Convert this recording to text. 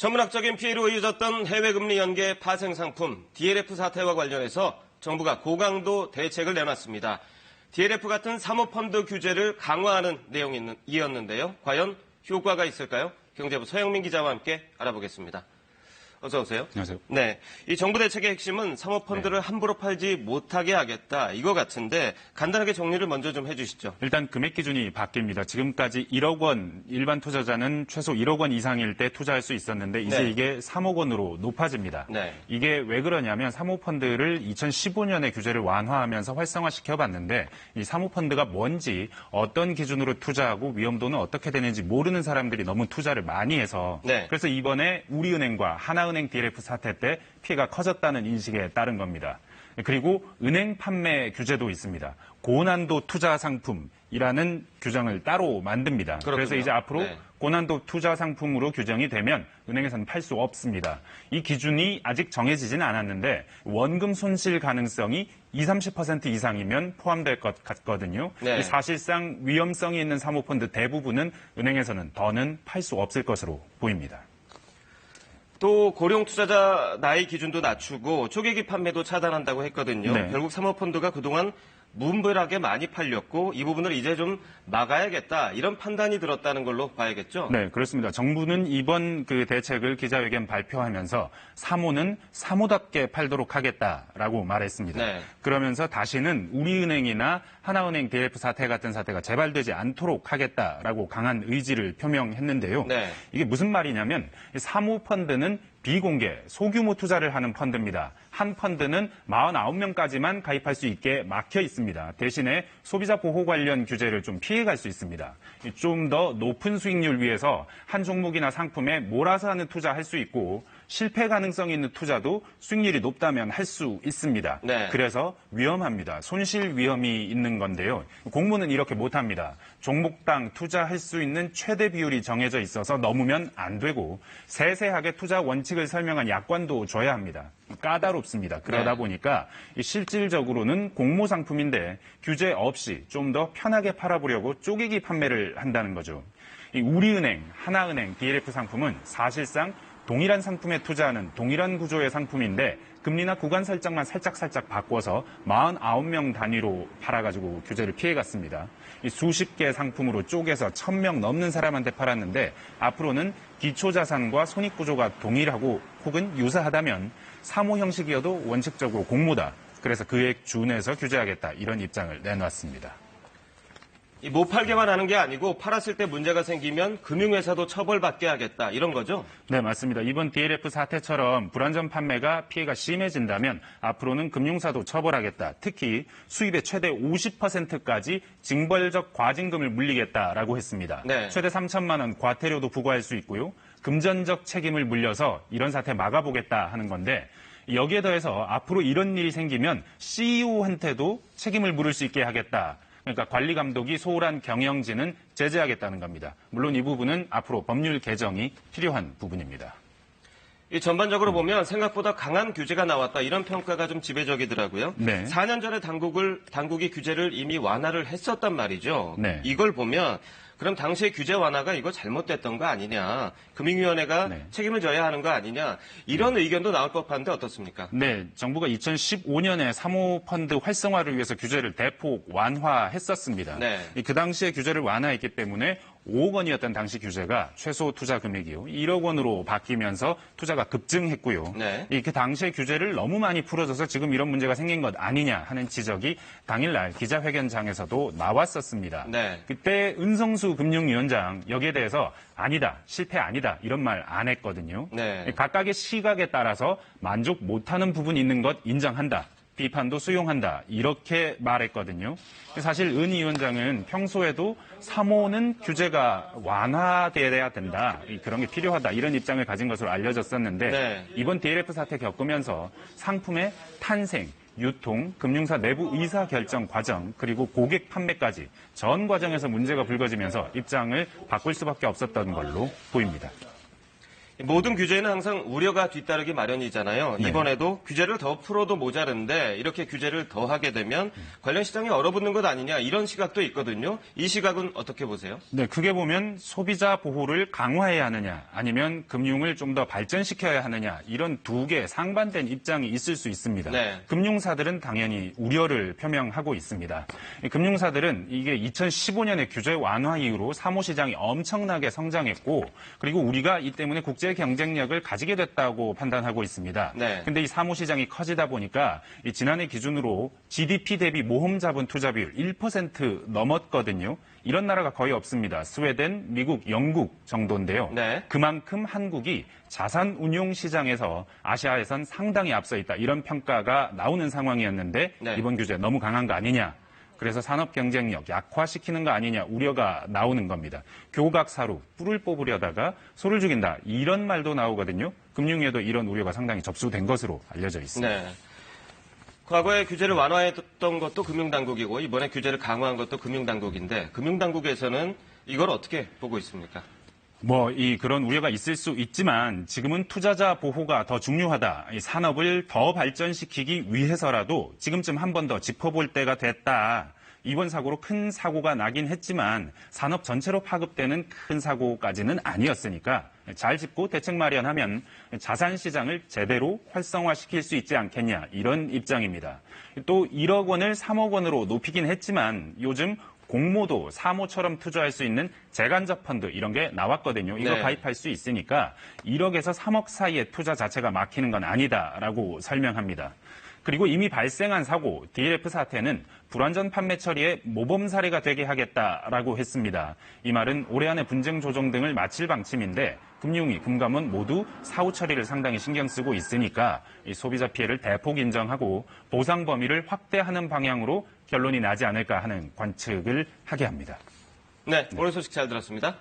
천문학적인 피해로 이어졌던 해외금리 연계 파생 상품 DLF 사태와 관련해서 정부가 고강도 대책을 내놨습니다. DLF 같은 사모펀드 규제를 강화하는 내용이었는데요. 과연 효과가 있을까요? 경제부 서영민 기자와 함께 알아보겠습니다. 어서 오세요. 안녕하세요. 네, 이 정부 대책의 핵심은 사모펀드를 함부로 팔지 못하게 하겠다 이거 같은데 간단하게 정리를 먼저 좀 해주시죠. 일단 금액 기준이 바뀝니다. 지금까지 1억 원, 일반 투자자는 최소 1억 원 이상일 때 투자할 수 있었는데 이제 이게 3억 원으로 높아집니다. 이게 왜 그러냐면 사모펀드를 2015년에 규제를 완화하면서 활성화시켜봤는데 이 사모펀드가 뭔지 어떤 기준으로 투자하고 위험도는 어떻게 되는지 모르는 사람들이 너무 투자를 많이 해서 그래서 이번에 우리은행과 하나은행 DLF 사태 때 피해가 커졌다는 인식에 따른 겁니다. 그리고 은행 판매 규제도 있습니다. 고난도 투자 상품이라는 규정을 따로 만듭니다. 그렇군요. 그래서 이제 앞으로 고난도 투자 상품으로 규정이 되면 은행에서는 팔 수 없습니다. 이 기준이 아직 정해지지는 않았는데 원금 손실 가능성이 20-30% 이상이면 포함될 것 같거든요. 사실상 위험성이 있는 사모펀드 대부분은 은행에서는 더는 팔 수 없을 것으로 보입니다. 또 고령 투자자 나이 기준도 낮추고 초계기 판매도 차단한다고 했거든요. 결국 사모펀드가 그동안 무분별하게 많이 팔렸고 이 부분을 이제 좀 막아야겠다 이런 판단이 들었다는 걸로 봐야겠죠? 네, 그렇습니다. 정부는 이번 그 대책을 기자회견 발표하면서 사모는 사모답게 팔도록 하겠다라고 말했습니다. 그러면서 다시는 우리은행이나 하나은행 DLF 사태 같은 사태가 재발되지 않도록 하겠다라고 강한 의지를 표명했는데요. 이게 무슨 말이냐면 사모펀드는 비공개, 소규모 투자를 하는 펀드입니다. 한 펀드는 49명까지만 가입할 수 있게 막혀 있습니다. 대신에 소비자 보호 관련 규제를 좀 피해갈 수 있습니다. 좀 더 높은 수익률 위해서 한 종목이나 상품에 몰아서 하는 투자할 수 있고 실패 가능성이 있는 투자도 수익률이 높다면 할 수 있습니다. 그래서 위험합니다. 손실 위험이 있는 건데요. 공모는 이렇게 못합니다. 종목당 투자할 수 있는 최대 비율이 정해져 있어서 넘으면 안 되고 세세하게 투자 원칙을 설명한 약관도 줘야 합니다. 까다롭습니다. 그러다 보니까 실질적으로는 공모 상품인데 규제 없이 좀 더 편하게 팔아보려고 쪼개기 판매를 한다는 거죠. 우리은행, 하나은행, DLF 상품은 사실상 동일한 상품에 투자하는 동일한 구조의 상품인데 금리나 구간 설정만 살짝 바꿔서 49명 단위로 팔아가지고 규제를 피해갔습니다. 수십 개 상품으로 쪼개서 1000명 넘는 사람한테 팔았는데 앞으로는 기초자산과 손익구조가 동일하고 혹은 유사하다면 사모 형식이어도 원칙적으로 공모다. 그래서 그에 준해서 규제하겠다. 이런 입장을 내놨습니다. 못 팔게만 하는 게 아니고 팔았을 때 문제가 생기면 금융회사도 처벌받게 하겠다 이런 거죠? 네, 맞습니다. 이번 DLF 사태처럼 불안전 판매가 피해가 심해진다면 앞으로는 금융사도 처벌하겠다. 특히 수입의 최대 50%까지 징벌적 과징금을 물리겠다라고 했습니다. 최대 3천만 원 과태료도 부과할 수 있고요. 금전적 책임을 물려서 이런 사태 막아보겠다 하는 건데 여기에 더해서 앞으로 이런 일이 생기면 CEO한테도 책임을 물을 수 있게 하겠다. 그러니까 관리 감독이 소홀한 경영진은 제재하겠다는 겁니다. 물론 이 부분은 앞으로 법률 개정이 필요한 부분입니다. 이 전반적으로 보면 생각보다 강한 규제가 나왔다 이런 평가가 좀 지배적이더라고요. 4년 전에 당국이 규제를 이미 완화를 했었단 말이죠. 이걸 보면 그럼 당시의 규제 완화가 이거 잘못됐던 거 아니냐. 금융위원회가 책임을 져야 하는 거 아니냐. 이런 의견도 나올 법한데 어떻습니까? 네, 정부가 2015년에 사모펀드 활성화를 위해서 규제를 대폭 완화했었습니다. 그 당시에 규제를 완화했기 때문에 5억 원이었던 당시 규제가 최소 투자 금액이요 1억 원으로 바뀌면서 투자가 급증했고요. 그 당시에 규제를 너무 많이 풀어줘서 지금 이런 문제가 생긴 것 아니냐 하는 지적이 당일날 기자회견장에서도 나왔었습니다. 그때 은성수 금융위원장 여기에 대해서 아니다, 실패 아니다 이런 말 안 했거든요. 각각의 시각에 따라서 만족 못하는 부분이 있는 것 인정한다. 비판도 수용한다. 이렇게 말했거든요. 사실 은 위원장은 평소에도 사모는 규제가 완화돼야 된다. 그런 게 필요하다. 이런 입장을 가진 것으로 알려졌었는데 이번 DLF 사태 겪으면서 상품의 탄생, 유통, 금융사 내부 의사결정 과정, 그리고 고객 판매까지 전 과정에서 문제가 불거지면서 입장을 바꿀 수밖에 없었던 걸로 보입니다. 모든 규제에는 항상 우려가 뒤따르기 마련이잖아요. 네. 이번에도 규제를 더 풀어도 모자른데 이렇게 규제를 더 하게 되면 관련 시장이 얼어붙는 것 아니냐 이런 시각도 있거든요. 이 시각은 어떻게 보세요? 네, 크게 보면 소비자 보호를 강화해야 하느냐 아니면 금융을 좀 더 발전시켜야 하느냐 이런 두 개 상반된 입장이 있을 수 있습니다. 네. 금융사들은 당연히 우려를 표명하고 있습니다. 금융사들은 이게 2015년에 규제 완화 이후로 사모시장이 엄청나게 성장했고 그리고 우리가 이 때문에 국제 경쟁력을 가지게 됐다고 판단하고 있습니다. 그런데 이 사모시장이 커지다 보니까 이 지난해 기준으로 GDP 대비 모험 자본 투자 비율 1% 넘었거든요. 이런 나라가 거의 없습니다. 스웨덴, 미국, 영국 정도인데요. 네. 그만큼 한국이 자산 운용 시장에서 아시아에선 상당히 앞서 있다. 이런 평가가 나오는 상황이었는데 네. 이번 규제 너무 강한 거 아니냐. 그래서 산업 경쟁력 약화시키는 거 아니냐 우려가 나오는 겁니다. 교각사루 뿔을 뽑으려다가 소를 죽인다. 이런 말도 나오거든요. 금융에도 이런 우려가 상당히 접수된 것으로 알려져 있습니다. 네. 과거에 규제를 완화했던 것도 금융당국이고 이번에 규제를 강화한 것도 금융당국인데 금융당국에서는 이걸 어떻게 보고 있습니까? 그런 우려가 있을 수 있지만 지금은 투자자 보호가 더 중요하다. 이 산업을 더 발전시키기 위해서라도 지금쯤 한 번 더 짚어볼 때가 됐다. 이번 사고로 큰 사고가 나긴 했지만 산업 전체로 파급되는 큰 사고까지는 아니었으니까 잘 짚고 대책 마련하면 자산 시장을 제대로 활성화시킬 수 있지 않겠냐 이런 입장입니다. 또 1억 원을 3억 원으로 높이긴 했지만 요즘 공모도 사모처럼 투자할 수 있는 재간접 펀드 이런 게 나왔거든요. 이거 네. 가입할 수 있으니까 1억에서 3억 사이의 투자 자체가 막히는 건 아니다라고 설명합니다. 그리고 이미 발생한 사고, DLF 사태는 불완전 판매 처리의 모범 사례가 되게 하겠다라고 했습니다. 이 말은 올해 안에 분쟁 조정 등을 마칠 방침인데 금융위, 금감원 모두 사후 처리를 상당히 신경 쓰고 있으니까 이 소비자 피해를 대폭 인정하고 보상 범위를 확대하는 방향으로 결론이 나지 않을까 하는 관측을 하게 합니다. 네, 오늘 소식 잘 들었습니다.